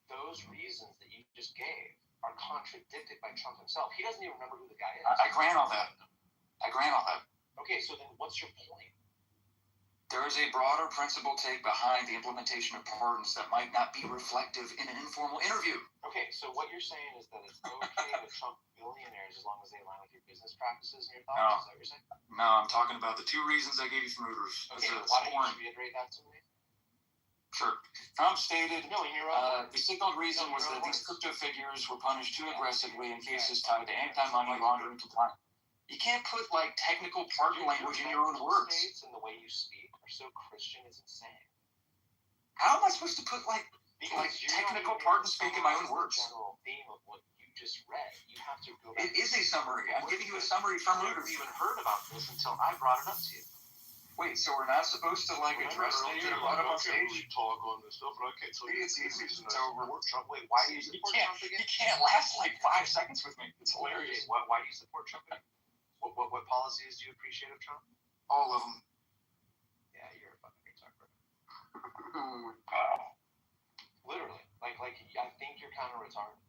those reasons that you just gave are contradicted by Trump himself. He doesn't even remember who the guy is. I grant all that. Okay, so then what's your point? There is a broader principle take behind the implementation of pardons that might not be reflective in an informal interview. Okay, so what you're saying is that it's okay to Trump billionaires as long as they align with your business practices and your thoughts? No. Is that what you're saying? No, I'm talking about the two reasons I gave you from Reuters. Okay, why don't you reiterate that to me? Sure. Trump stated No, in your own words. the signaled reason was that these crypto figures were punished too aggressively in cases tied to anti-money laundering compliance. You can't put like technical pardon language in your own words. States and the way you speak are so Christian, it's insane. How am I supposed to put like technical pardon speak in my own words? The general theme of what you just read. You have to go back. It is a summary. I'm giving you a summary from Reuters. I haven't even heard about this until I brought it up to you. Wait, so we're not supposed to like address things that are brought up on stage? Talk on this stuff, but I can't tell you. It's easy to support Trump. Wait, why do you support Trump again? You can't last like 5 seconds with me. It's hilarious. Why do you support Trump again? What policies do you appreciate of Trump? All of them. Yeah, you're a fucking retard. Wow. Literally. Like, I think you're kind of retarded.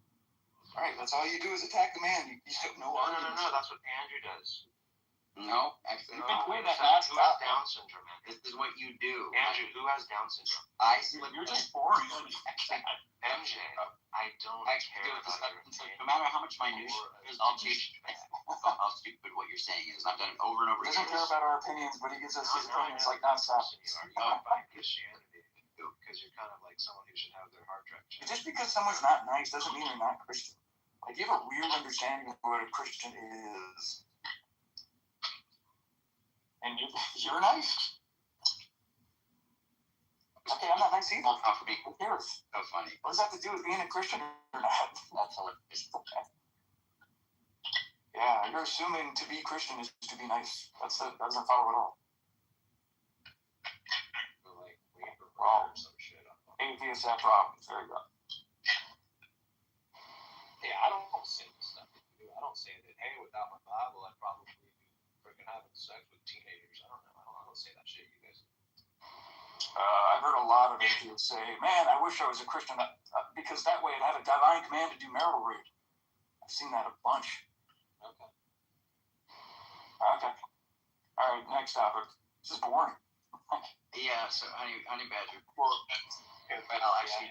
All right, that's all you do is attack the man. You have no arguments. No. That's what Andrew does. No, actually, You've been doing that Who has nonstop. Down syndrome, man? this is what you do. Andrew, who has Down syndrome? You're just boring. MJ, I don't care about your opinion. No matter how much my news is, I'll change how stupid what you're saying is. I've done it over and over He again. doesn't care about our opinions, but he gives us his opinions like nonstop. You are by Christianity because you're kind of like someone who should have their heart drive checked. Just because someone's not nice doesn't mean they're not Christian. Like, you have a weird understanding of what a Christian is. And you're nice. Okay, I'm not nice either. Not for me. Who cares? So funny. What does that have to do with being a Christian or not? That's hilarious. Yeah, you're assuming to be Christian is to be nice. That doesn't follow at all. Well, atheists have problems. There you go. Yeah, I don't say this stuff. I don't say that, hey, without my Bible, I'd probably be freaking having sex with teenagers. I don't know. I don't say that shit, you guys. I've heard a lot of atheists say, man, I wish I was a Christian because that way I'd have a divine command to do marital rape. I've seen that a bunch. Okay. All right, next topic. This is boring. Yeah, so honey badger. Well, actually,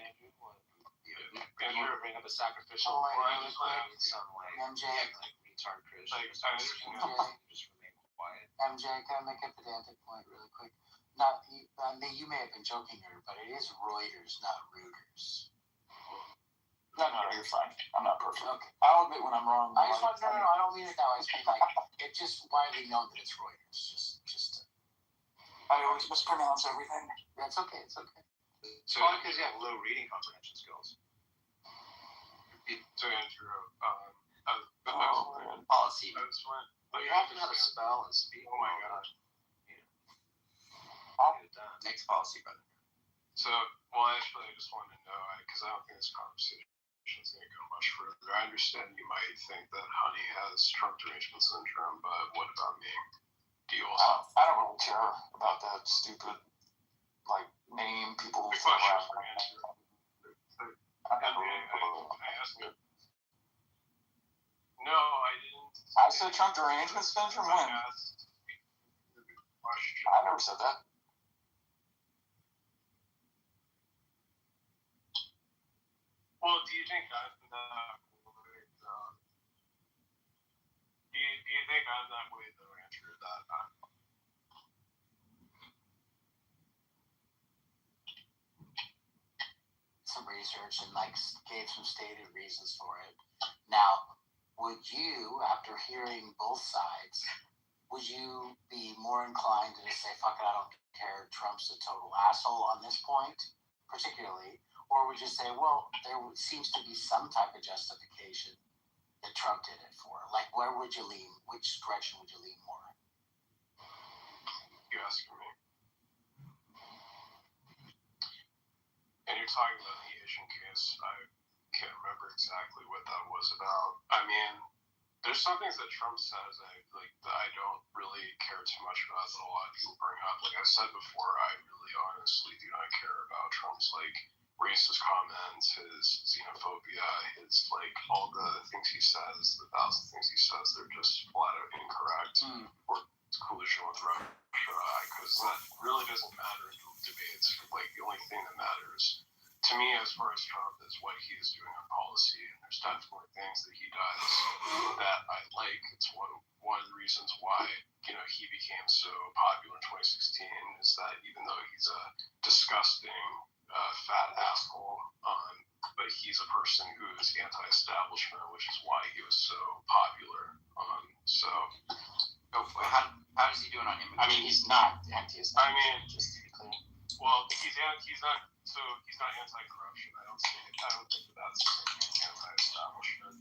you ever bring up a sacrificial really quick. in some way. MJ. Like retard Christian. Like, I understand. Just remain quiet. MJ, can I make a pedantic point really quick? You may have been joking here, but it is Reuters, not Reuters. No, you're fine. I'm not perfect. Okay. I'll admit when I'm wrong. I just want I don't mean it that way. I just mean like it's just widely known that it's Reuters. Just I always mispronounce everything. that's okay. It's okay. So probably because you have low reading comprehension skills. So Andrew, policy. that's when. But you have to know how to spell and speak. Oh my god. Get it done. Next policy, brother. So, well, actually, I just wanted to know, because I don't think this conversation is going to go much further. I understand you might think that Honey has Trump derangement syndrome, but what about me? Do you also? I don't really care about that stupid, like, name people The throw question out. for Andrew. I asked him. No, I didn't. I said Trump derangement syndrome when? I asked the question. I never said that. Well, do you think I'm that way? Do you think I'm that way though, Andrew? That I'm some research and gave some stated reasons for it. Now, would you, after hearing both sides, would you be more inclined to just say, fuck it, I don't care, Trump's a total asshole on this point, particularly, or would you say, well, there seems to be some type of justification that Trump did it for? Like, where would you lean? Which direction would you lean more? You asking me? And you're talking about the Asian case. I can't remember exactly what that was about. I mean, there's some things that Trump says that I don't really care too much about that a lot of people bring up. Like I said before, I really honestly do not care about Trump's racist comments, his xenophobia, his all the things he says, the thousand things he says, they're just flat out incorrect. Or collusion with Russia, because that really doesn't matter in debates. The only thing that matters to me as far as Trump is what he is doing on policy, and there's definitely things that he does that I like. It's one of the reasons why he became so popular in 2016 is that even though he's a disgusting fat asshole, but he's a person who is anti-establishment, which is why he was so popular. How does he do it on immigration? I mean, he's not anti-establishment. I mean, just to be clear. Well, he's not. So he's not anti-corruption. I don't think that's anti-establishment.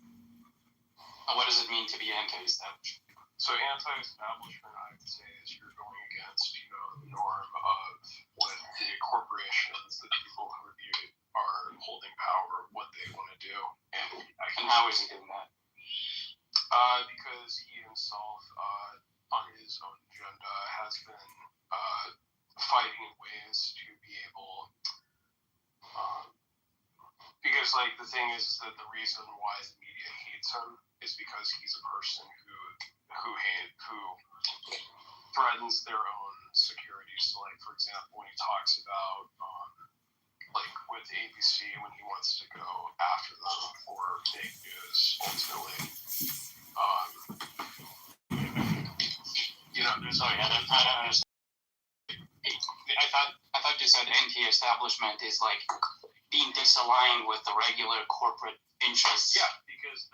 What does it mean to be anti-establishment? So anti-establishment, I would say, is you're going against the norm of what the corporations, the people who are holding power, what they want to do. And how is he doing that? Because he himself, on his own agenda, has been fighting in ways to be able. Because the thing is that the reason why the media hates him is because he's a person who threatens their own security. So for example, when he talks about with ABC when he wants to go after them for fake news, ultimately. Sorry, I don't understand. I thought you said anti-establishment is being disaligned with the regular corporate interests. Yeah, because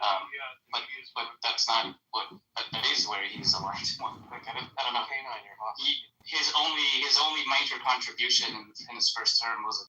but that's not what that is where he's aligned. I don't know. His only major contribution in his first term was a